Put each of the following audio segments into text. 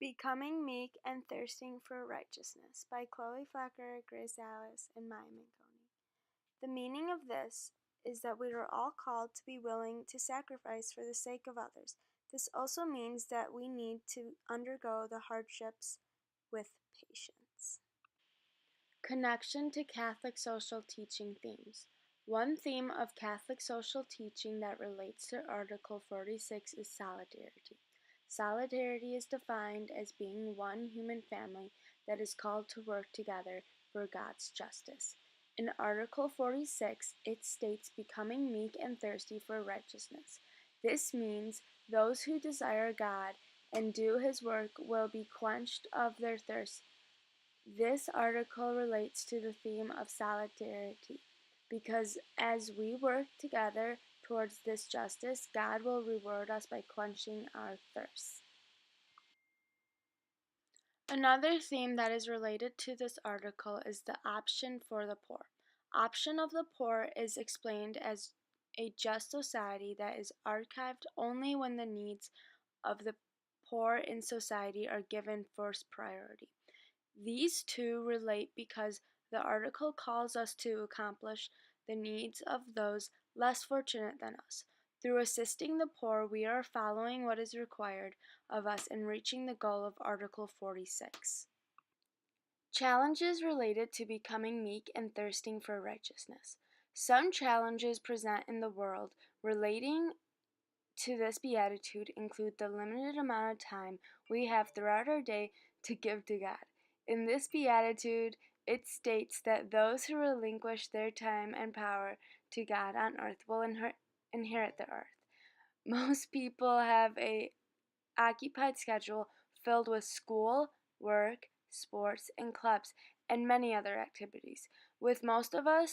Becoming Meek and Thirsting for Righteousness by Chloe Flecker, Grace Alice, and Maya Manconi. The meaning of this is that we are all called to be willing to sacrifice for the sake of others. This also means that we need to undergo the hardships with patience. Connection to Catholic social teaching themes. One theme of Catholic social teaching that relates to Article 46 is solidarity. Solidarity is defined as being one human family that is called to work together for God's justice. In Article 46, it states becoming meek and thirsty for righteousness. This means those who desire God and do His work will be quenched of their thirst. This article relates to the theme of solidarity because as we work together towards this justice, God will reward us by quenching our thirst. Another theme that is related to this article is the option for the poor. Option of the poor is explained as a just society that is archived only when the needs of the poor in society are given first priority. These two relate because the article calls us to accomplish the needs of those less fortunate than us. Through assisting the poor, we are following what is required of us in reaching the goal of Article 46. Challenges related to becoming meek and thirsting for righteousness. Some challenges present in the world relating to this beatitude include the limited amount of time we have throughout our day to give to God. In this beatitude, it states that those who relinquish their time and power to God on earth will inherit the earth. Most people have a occupied schedule filled with school, work, sports, and clubs, and many other activities. With most of our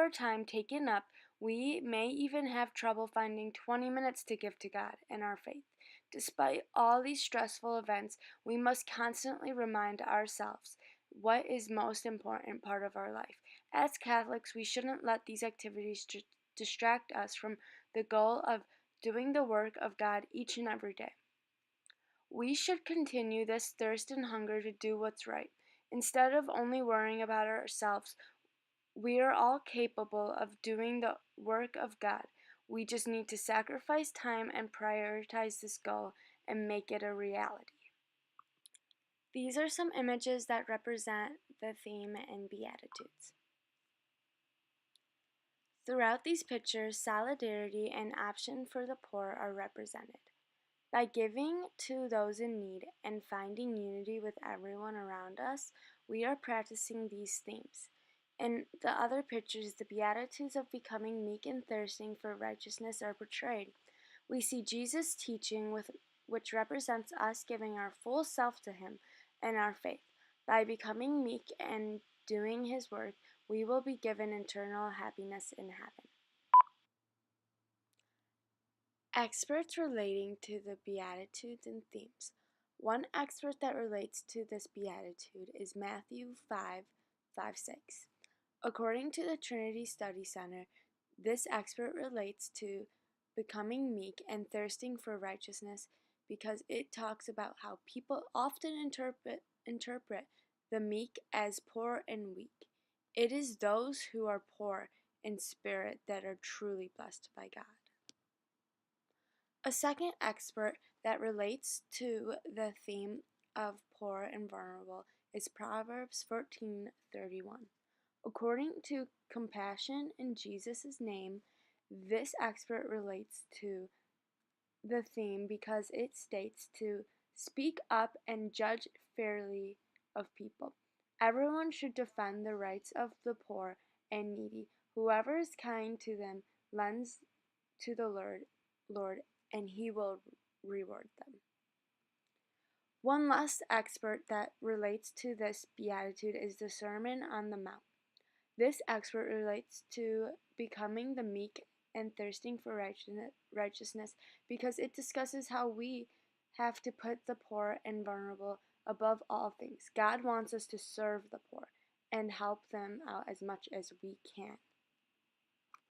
time taken up, we may even have trouble finding 20 minutes to give to God and our faith. Despite all these stressful events, we must constantly remind ourselves what is most important part of our life. As Catholics, we shouldn't let these activities distract us from the goal of doing the work of God each and every day. We should continue this thirst and hunger to do what's right. Instead of only worrying about ourselves, we are all capable of doing the work of God. We just need to sacrifice time and prioritize this goal and make it a reality. These are some images that represent the theme in Beatitudes. Throughout these pictures, solidarity and option for the poor are represented. By giving to those in need and finding unity with everyone around us, we are practicing these themes. In the other pictures, the Beatitudes of becoming meek and thirsting for righteousness are portrayed. We see Jesus' teaching, which represents us giving our full self to Him and our faith. By becoming meek and doing His work, we will be given eternal happiness in heaven. Experts relating to the Beatitudes and themes. One expert that relates to this Beatitude is Matthew 5:6. According to the Trinity Study Center, this expert relates to becoming meek and thirsting for righteousness because it talks about how people often interpret the meek as poor and weak. It is those who are poor in spirit that are truly blessed by God. A second expert that relates to the theme of poor and vulnerable is Proverbs 14:31. According to Compassion in Jesus' Name, this expert relates to the theme because it states to speak up and judge fairly of people. Everyone should defend the rights of the poor and needy. Whoever is kind to them lends to the Lord, and He will reward them. One last expert that relates to this beatitude is the Sermon on the Mount. This expert relates to becoming the meek and thirsting for righteousness because it discusses how we have to put the poor and vulnerable above all things. God wants us to serve the poor and help them out as much as we can.